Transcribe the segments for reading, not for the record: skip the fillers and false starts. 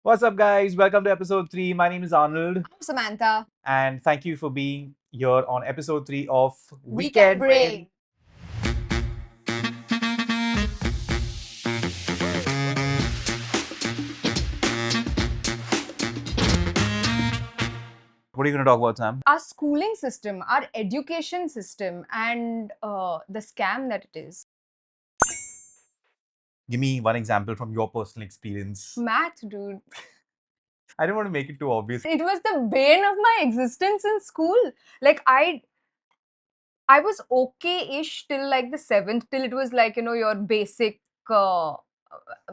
What's up, guys? Welcome to episode 3. My name is Arnold, I'm Samantha. and thank you for being here on episode 3 of Weekend Brain. What are you going to talk about, Sam? Our schooling system, our education system, and the scam that it is. Give me one example from your personal experience. Math, dude. I don't want to make it too obvious. It was the bane of my existence in school. Like I was okay-ish till like the seventh, till it was like your basic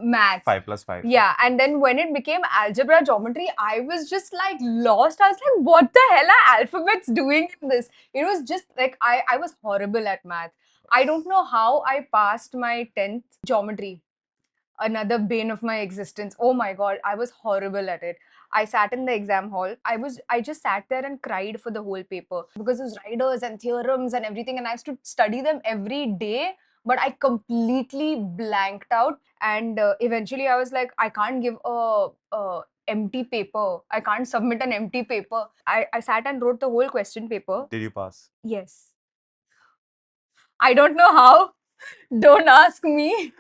math. 5 plus 5. Yeah, and then when it became algebra geometry, I was just like lost. I was like, what the hell are alphabets doing in this? It was just like I was horrible at math. I don't know how I passed my 10th geometry. Another bane of my existence. Oh my god, I was horrible at it. I sat in the exam hall. I just sat there and cried for the whole paper because there's riders and theorems and everything, and I used to study them every day. But I completely blanked out, and eventually I was like, I can't give a empty paper. I can't submit an empty paper. I sat and wrote the whole question paper. Did you pass? Yes. I don't know how. Don't ask me.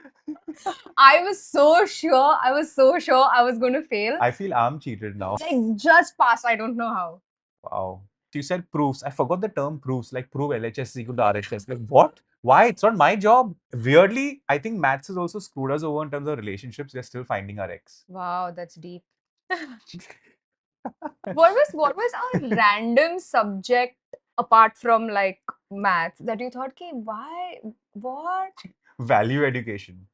I was so sure. I was so sure I was going to fail. I feel I'm cheated now. Like just pass. I don't know how. Wow. You said proofs. I forgot the term proofs, like prove LHS is equal to RHS. Like, what? Why? It's not my job. Weirdly, I think maths has also screwed us over in terms of relationships. We're still finding our ex. Wow, that's deep. What was our random subject apart from like math that you thought, okay, why? What? Value education.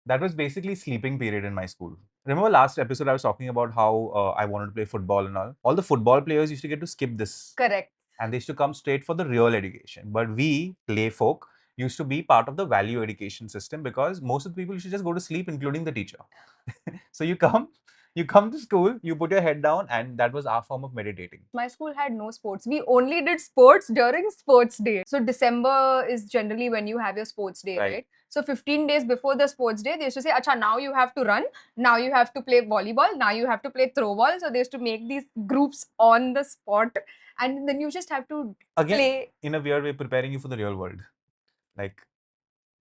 That was basically sleeping period in my school. Remember last episode I was talking about how I wanted to play football and all. All the football players used to get to skip this, Correct. and they used to come straight for the real education. But we, play folk, used to be part of the value education system because most of the people used to just go to sleep, including the teacher. So you come to school, you put your head down, and that was our form of meditating. My school had no sports. We only did sports during sports day. So December is generally when you have your sports day, Right. right? So 15 days before the sports day, they used to say, Acha, now you have to run, now you have to play volleyball, now you have to play throw ball. So they used to make these groups on the spot, and then you just have to Again, play. in a weird way, preparing you for the real world. Like,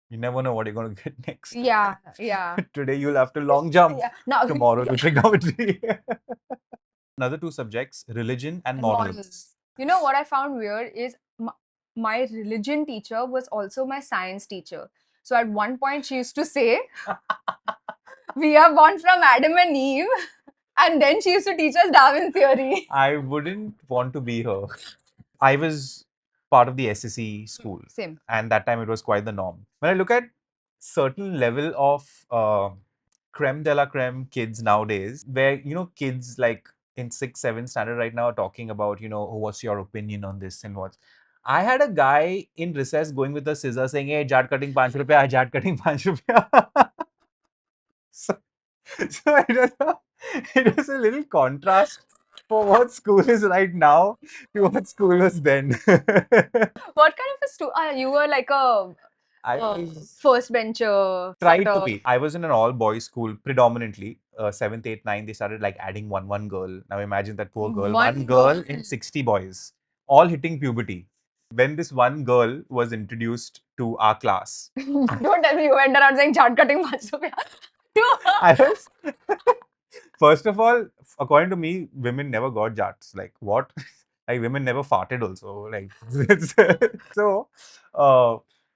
you never know what you're going to get next. Yeah, yeah. Today you'll have to long jump. Yeah. Now Tomorrow to trigonometry. Another two subjects, religion and morals. You know what I found weird is my religion teacher was also my science teacher. So at one point she used to say, we are born from Adam and Eve. And then she used to teach us Darwin theory. I wouldn't want to be her. I was part of the SSE school, Same. and that time it was quite the norm. When I look at certain level of creme de la creme kids nowadays, where kids like in 6, 7 standard right now are talking about oh, what's your opinion on this and what. I had a guy in recess going with a scissor saying, "Hey, jat cutting 5 rupiya, jat cutting 5 rupiya." So, so it was a little contrast for what school is right now to what school was then. What kind of a you were like a I was first bencher tried sort to of. be. I was in an all boys school predominantly. 7th, 8th, 9th, they started like adding one girl. Now imagine that poor girl. One girl in 60 boys, all hitting puberty. When this one girl was introduced to our class, Don't tell me you went around saying chart cutting 5 rupiya to her. I was first of all, according to me, women never got jats. Like what? Like women never farted also. Like so,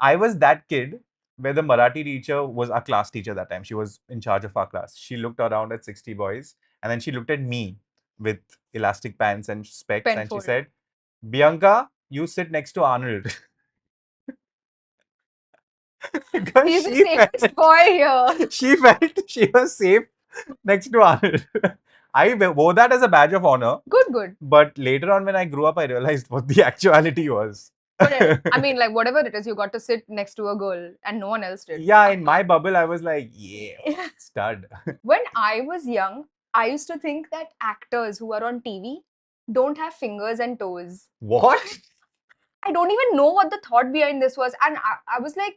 I was that kid where the Marathi teacher was our class teacher that time. She was in charge of our class. She looked around at 60 boys and then she looked at me with elastic pants and specs Pen and she fold. said, "Bianca, you sit next to Arnold." Because He's the safest boy here. she felt she was safe next to Arnold. I wore that as a badge of honor. Good, good. But later on, when I grew up, I realized what the actuality was. But I mean, like whatever it is, you got to sit next to a girl, and no one else did. Yeah, in my bubble, I was like, yeah, stud. When I was young, I used to think that actors who are on TV don't have fingers and toes. What? I don't even know what the thought behind this was, and I was like,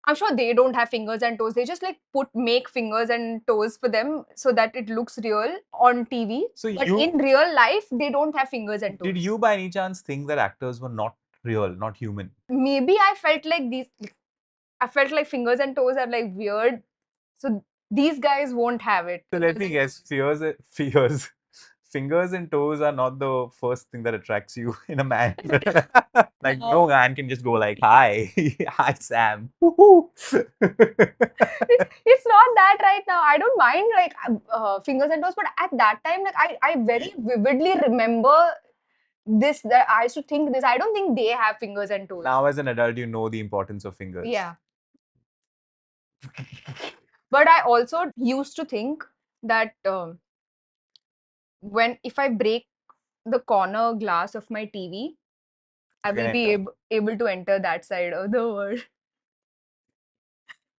I'm sure they don't have fingers and toes. They just like make fingers and toes for them so that it looks real on TV. So But you in real life, they don't have fingers and toes. did you by any chance think that actors were not real, not human? Maybe I felt like fingers and toes are like weird. So these guys won't have it. So let me guess, fears. Fingers and toes are not the first thing that attracts you in a man. Like no man can just go like, "Hi, hi Sam." Woohoo. It's not that right now. I don't mind like fingers and toes, but at that time, like I very vividly remember this, that I used to think this. I don't think they have fingers and toes. Now, as an adult, you know the importance of fingers. Yeah. But I also used to think that if I break the corner glass of my TV, I You can will be enter. able to enter that side of the world.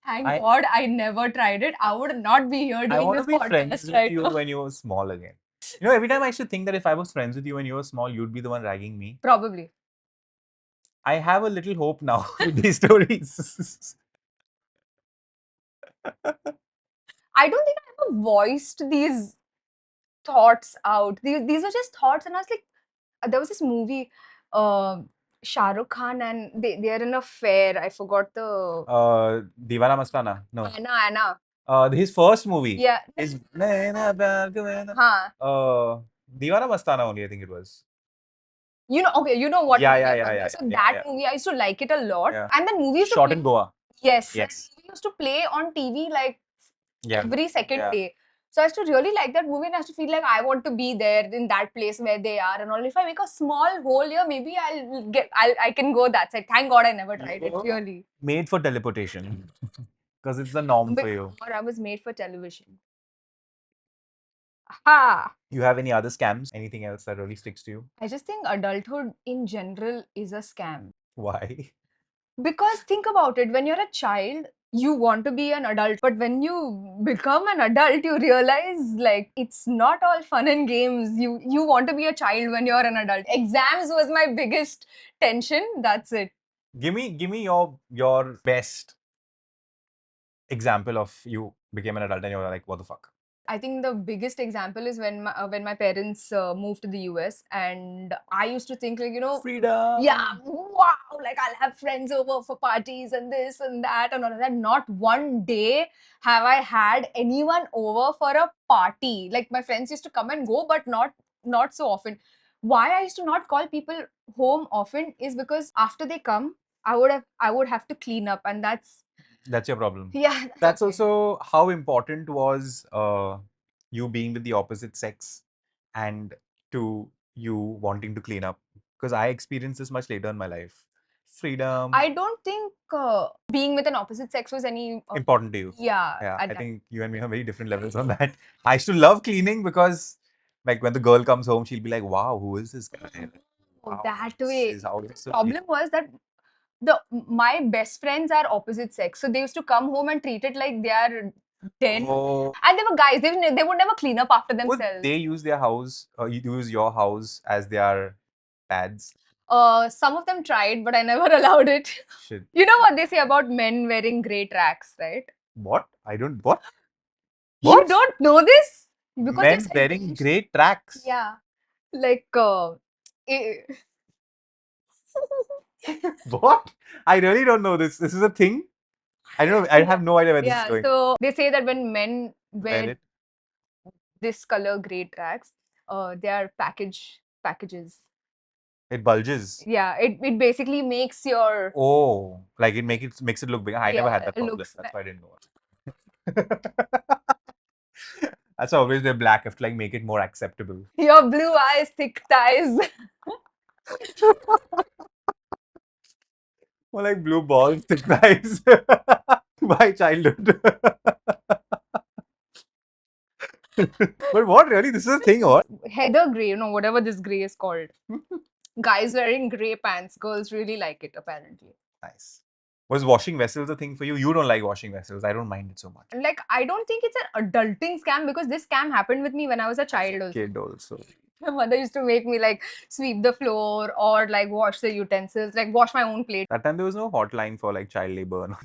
Thank I- God I never tried it. I would not be here I doing want this to be friends podcast with right you now. when you were small again. You know, every time I used to think that if I was friends with you when you were small, you'd be the one ragging me. Probably. I have a little hope now with these stories. I don't think I ever voiced these thoughts out. These were just thoughts, and I was like, there was this movie, Shah Rukh Khan, and they're in a fair. I forgot the Deewana Mastana. No. Anna. His first movie Yeah. is Deewana Huh. Mastana only, I think it was. You know, okay, you know what Yeah, movie yeah, I'm yeah, talking yeah, about. So yeah, that yeah. movie, I used to like it a lot. Yeah. And the movie used to Shot play, in Goa. yes, that Yes. movie used to play on TV like Yeah. every second Yeah. day. So I used to really like that movie, and I used to feel like I want to be there in that place where they are and all. If I make a small hole here, maybe I can go that side. Thank God I never tried it, really. Made for teleportation. Because it's the norm for you. Or I was made for television. Aha! You have any other scams? Anything else that really sticks to you? I just think adulthood in general is a scam. Why? Because think about it, when you're a child, you want to be an adult, but when you become an adult, you realize like it's not all fun and games. You want to be a child when you're an adult. Exams was my biggest tension. That's it. Give me your best example of you became an adult and you're like, what the fuck? I think the biggest example is when my parents moved to the US, and I used to think like, Freedom. yeah, wow, like I'll have friends over for parties and this and that and all of that. Not one day have I had anyone over for a party. Like my friends used to come and go, but not so often. Why I used to not call people home often is because after they come, I would have to clean up, and That's your problem. yeah. That's also how important was you being with the opposite sex and to you wanting to clean up. Because I experienced this much later in my life. Freedom. I don't think being with an opposite sex was any important to you. Yeah, Yeah, at I that- think you and me have very different levels on that. I used to love cleaning because, like, when the girl comes home, she'll be like, "Wow, who is this guy?" Wow, that this way. is how it's so Problem was that my best friends are opposite sex, so they used to come home and treat it like they are den. Oh, And they were guys. They would never clean up after would themselves. they use their house, you use your house as their pads? Some of them tried, but I never allowed it. Shit. You know what they say about men wearing grey tracks, right? What? I don't. What? You What? don't know this? Because Men you said wearing beige. grey tracks. Yeah, like eh, What? I really don't know this. This is a thing. I don't know. I have no idea where this is yeah. going. So they say that when men Wear wear it. this color grey tracks, they are packages. It bulges. Yeah, it basically makes your Oh, like it makes it look big. I never Yeah, had that problem. looks That's why I didn't know it. That's why always they're black. I have to like make it more acceptable. your blue eyes, thick thighs. More like blue balls, thick thighs. My childhood. But what really? This is a thing, or? Heather gray, whatever this gray is called. Guys wearing gray pants, girls really like it apparently. Nice. Was washing vessels a thing for you? You don't like washing vessels. I don't mind it so much. Like, I don't think it's an adulting scam because this scam happened with me when I was a child also. Kid also. My mother used to make me like sweep the floor or like wash the utensils, like wash my own plate. That time there was no hotline for like child labor.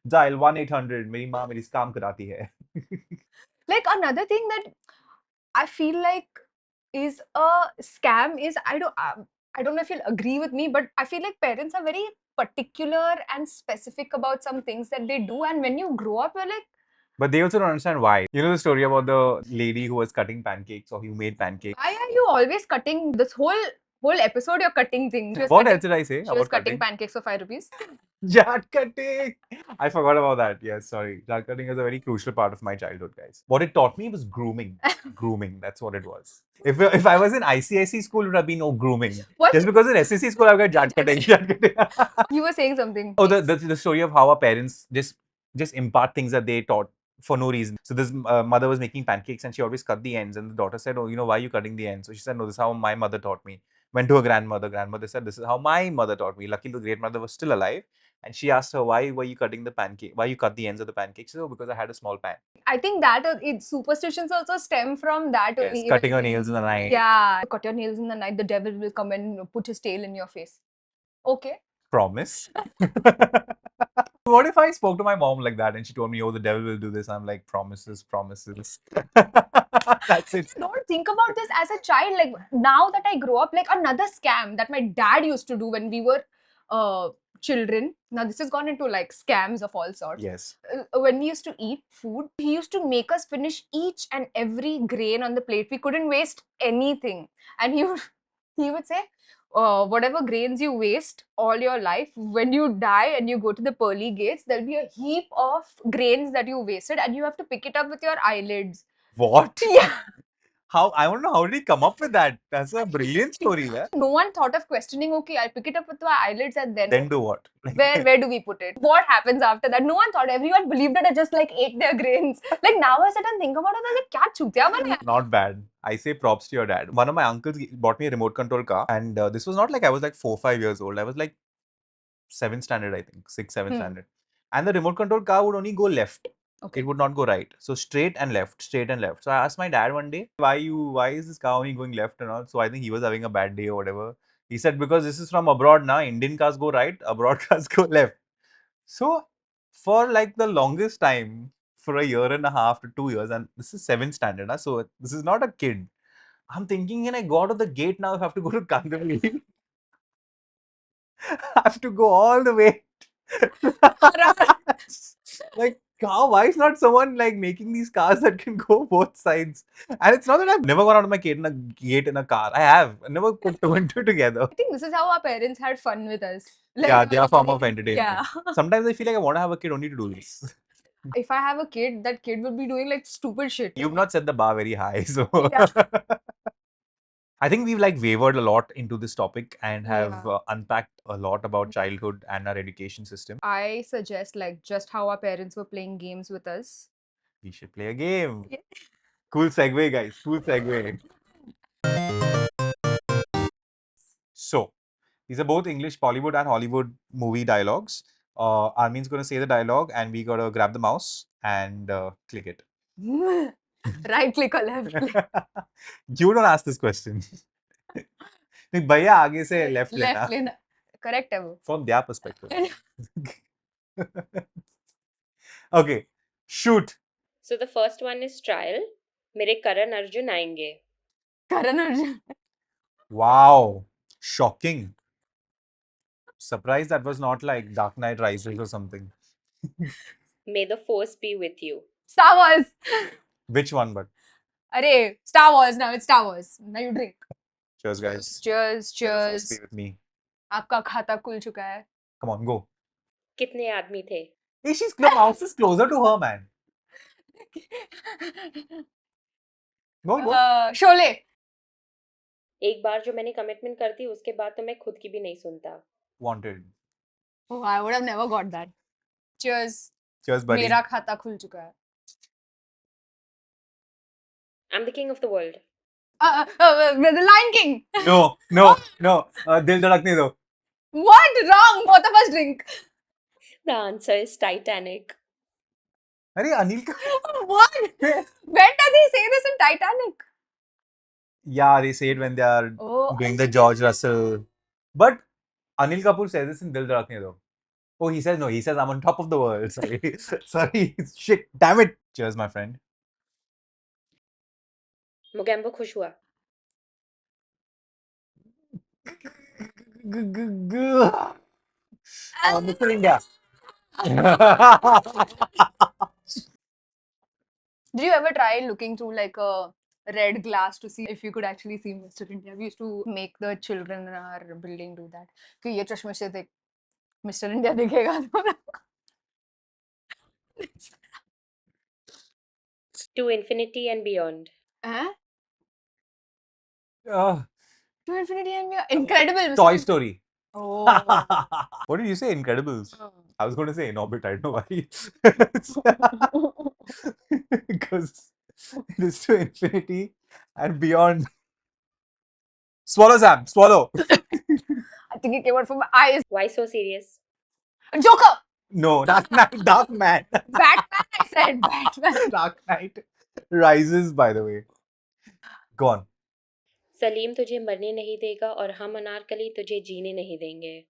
Dial 1-800. मेरी माँ मेरी काम कराती है. Like another thing that I feel like is a scam is I don't know if you'll agree with me, but I feel like parents are very particular and specific about some things that they do, and when you grow up, you're like, But they also don't understand why. You know the story about the lady who was cutting pancakes or who made pancakes? why are you always cutting this whole episode? You're cutting things. She was What else cutting, did I say she was about cutting cutting? pancakes for 5 rupees. Jat cutting. I forgot about that. Yes, sorry. Jat cutting is a very crucial part of my childhood, guys. What it taught me was grooming. Grooming. That's what it was. If I was in ICIC school, it would have been no grooming. What? Just because in SSC school, I've got jat cutting. Jat cutting. You were saying something. Oh, the story of how our parents just impart things that they taught for no reason. So this mother was making pancakes and she always cut the ends, and the daughter said, "Oh, you know, why are you cutting the ends?" So she said, "No, this is how my mother taught me." Went to her grandmother. Grandmother said, "This is how my mother taught me." Luckily, the great mother was still alive, and she asked her, "Why were you cutting the pancake? Why you cut the ends of the pancakes?" She said, "Oh, because I had a small pan." I think that superstitions also stem from that. Yes, cutting your nails in the night. Yeah, cut your nails in the night. The devil will come and put his tail in your face. Okay. Promise. What if I spoke to my mom like that and she told me, "Oh, the devil will do this"? I'm like, "Promises, promises." That's it. Don't think about this as a child. Like now that I grow up, like another scam that my dad used to do when we were children. Now this has gone into like scams of all sorts. Yes. When we used to eat food, he used to make us finish each and every grain on the plate. We couldn't waste anything, and he would say, whatever grains you waste all your life, when you die and you go to the pearly gates, there'll be a heap of grains that you wasted, and you have to pick it up with your eyelids. What? Yeah. How? I don't know. How did he come up with that? That's a brilliant story, there. No one thought of questioning, okay, I'll pick it up with my eyelids and Then do what? where do we put it? What happens after that? No one thought. Everyone believed it and just like ate their grains. Like now I sit and think about it, I was like, kya chutiya bana hai? Not bad. I say props to your dad. One of my uncles bought me a remote control car, and this was not like I was like 4-5 years old. I was like 7th standard, I think, 6th, 7th standard. And the remote control car would only go left. Okay. It would not go right. So straight and left, straight and left. So I asked my dad one day, why is this car only going left and all? So I think he was having a bad day or whatever. He said, because this is from abroad now, Indian cars go right, abroad cars go left. So for like the longest time, for a year and a half to 2 years, and this is 7th standard, so this is not a kid. I'm thinking, when I go out of the gate now, if I have to go to Kandivali, I have to go all the way. Like, why is not someone like making these cars that can go both sides? And it's not that I've never gone out of my gate in a car. I have. I never put two and two together. I think this is how our parents had fun with us. Yeah, they are form of entertainment. Yeah. Sometimes I feel like I want to have a kid only to do this. If I have a kid, that kid would be doing like stupid shit. You've not set the bar very high, so Yeah. I think we've like wavered a lot into this topic and have Yeah. unpacked a lot about childhood and our education system. I suggest like just how our parents were playing games with us. We should play a game. Yeah. Cool segue, guys. Cool segue. So, these are both English Bollywood and Hollywood movie dialogues. Armin's going to say the dialogue and we got to grab the mouse and click it. Right click or left click? You don't ask this question. भैया आगे से left लेना. Left लेना. Correct है वो. From their perspective. Okay, shoot. So the first one is trial. मेरे करण अर्जुन आएंगे. Karan Arjun. Wow, shocking. Surprised that was not like Dark Knight Rises or something. May the force be with you. Star Wars. Which one, but? Arey, Star Wars now. It's Star Wars. Now you drink. Cheers, guys. Cheers, cheers. Stay with me. आपका खाता खुल चुका है. Come on, go. कितने आदमी थे? Hey, the mouse is closer to her, man. Go, go. Sholay. एक बार जो मैंने कमिटमेंट कर दी उसके बाद तो मैं खुद की भी नहीं सुनता. Wanted. Oh, I would have never got that. Cheers. Cheers, buddy. मेरा खाता खुल चुका है. I'm the king of the world. The Lion King. No. Dil Dhadakne Do. What? Wrong. Both of us drink. The answer is Titanic. Arey, Anil ka... What? When does he say this in Titanic? Yeah, they say it when they are doing the George Russell. But Anil Kapoor says this in Dil Dhadakne Do. Oh, he says no. He says I'm on top of the world. Sorry, sorry. Shit. Damn it. Cheers, my friend. Mogambo खुश हुआ. Mr. India. Did you ever try looking through like a red glass to see if you could actually see Mr. India? We used to make the children in our building do that. कि ये चश्मे से देख Mr. India दिखेगा तुम्हारा. To infinity and beyond. Huh? Uh, To infinity and beyond. Incredible. Mr. Toy India. Story. Oh. What did you say? Incredibles. Oh. I was going to say in orbit. I don't know why. Because it is to infinity and beyond. Swallow, Sam. Swallow. I think it came out from my eyes. Why so serious? Joker. No, Dark Knight. Dark Man. Batman. I said Batman. Dark Knight Rises, by the way. Go on. Salim तुझे मरने नहीं देगा और हम अनारकली तुझे जीने नहीं देंगे.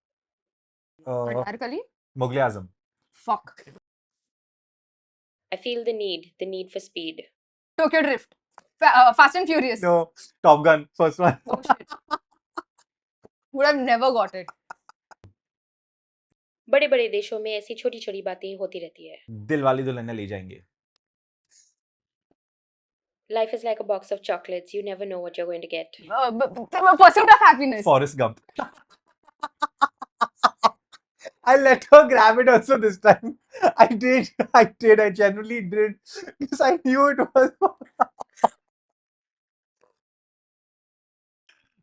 Anarkali. Mughal Azam. Fuck. I feel the need for speed. Tokyo Drift. Fast and Furious. No, Top Gun. First one. Oh shit. Would have never got it. बड़े बड़े देशों में ऐसी छोटी छोटी बातें होती रहती है. दिलवाले दुल्हनिया ले जाएंगे. Life is like a box of chocolates. You never know what you're going to get. Pursuit of Happiness. Forrest Gump. I let her grab it also this time. I did. I genuinely did. Because I knew it was.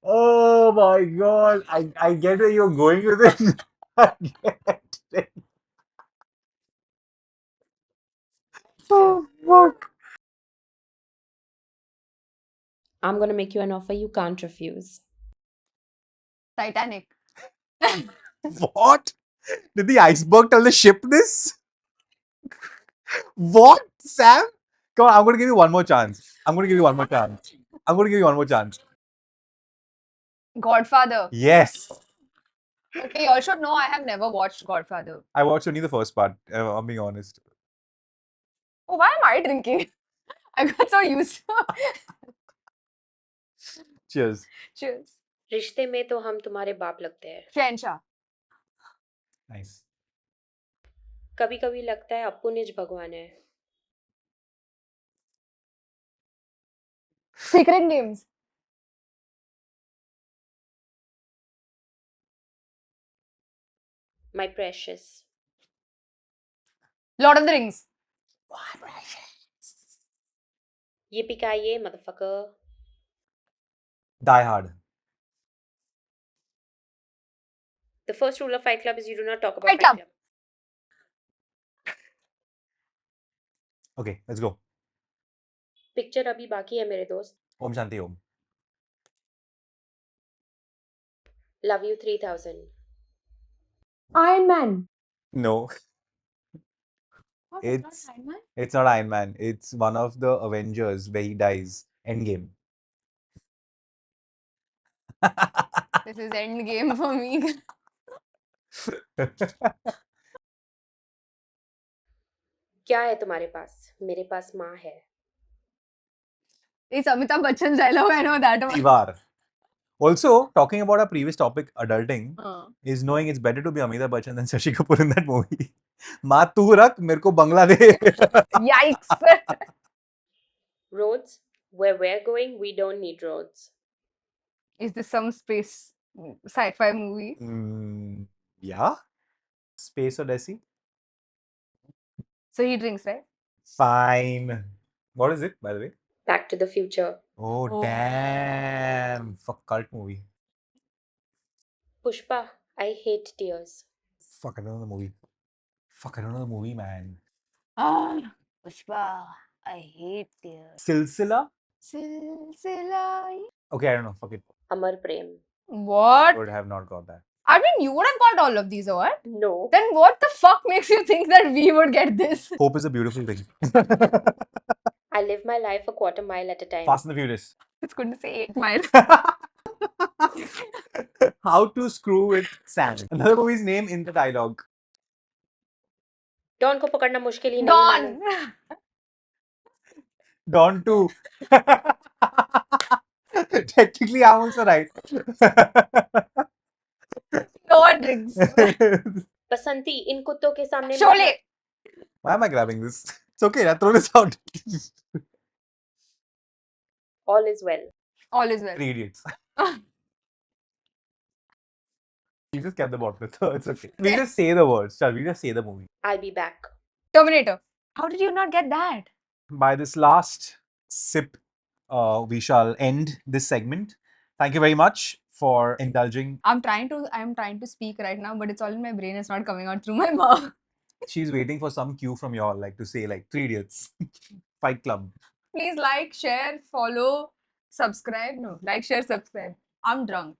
Oh my god. I get where you're going with it. I get it. Oh fuck. I'm gonna make you an offer you can't refuse. Titanic. What? Did the iceberg tell the ship this? What, Sam? Come on, I'm going to give you one more chance. I'm going to give you one more chance. I'm going to give you one more chance. Godfather. Yes. Okay, you all should know I have never watched Godfather. I watched only the first part, I'm being honest. Oh, why am I drinking? I got so used to Cheers. Cheers. रिश्ते में तो हम तुम्हारे बाप लगते हैं. Shensha. Nice. कभी कभी लगता है अप्पू निज भगवान है. Secret Games. My precious. Lord of the Rings. Yippee-ki-yay, motherfucker. Die Hard. The first rule of Fight Club is you do not talk about Fight Club. Okay, let's go. Picture अभी बाकी है मेरे दोस्त. Om Shanti Om. Love you 3000. Iron Man. No, What? It's- Not Iron Man? it's not Iron Man. It's one of the Avengers where he dies. Endgame. This is Endgame for me. क्या है तुम्हारे पास? मेरे पास माँ है. It's Amitabh Bachchan's dialogue. I know that one. Ivar. Also, talking about our previous topic, adulting, Uh, is knowing it's better to be Amitabh Bachchan than Shashi Kapoor in that movie. माँ तू रख मेरे को बंगला दे. Yikes. Roads? Where we're going, we don't need roads. Is this some space sci-fi movie? Yeah. Space Odyssey. So he drinks, right? Fine. What is it, by the way? Back to the Future. Oh, Oh. damn. Fuck, cult movie. Pushpa, I hate tears. Fuck, I don't know the movie. Fuck, I don't know the movie, man. Ah, Pushpa. I hate tears. Silsila? Silsila. Okay, I don't know. Fuck it. Amar Prem. What? Would have not got that. I mean, you would have got all of these, or what? No. Then what the fuck makes you think that we would get this? Hope is a beautiful thing. I live my life a quarter mile at a time. Fast and the Furious. It's good to say 8 Mile. How to Screw with Sand. Another movie's name in the dialogue. Don को पकड़ना मुश्किल ही नहीं है madam. Dawn. Dawn 2. Technically, I'm also right. No one drinks. बसंती, इन कुत्तों के सामने मत Sholay. Why am I grabbing this? It's okay, I throw this out. All is well. All is well. Three idiots. You just kept the bottle, so it's okay. We just say the words, shall we just say the movie? I'll be back. Terminator. How did you not get that? By this last sip, we shall end this segment. Thank you very much for indulging. I'm trying to speak right now, but it's all in my brain. It's not coming out through my mouth. She's waiting for some cue from y'all, like to say, like, Three Idiots, Fight Club. Please like, share, follow, subscribe. No, like, share, subscribe. I'm drunk.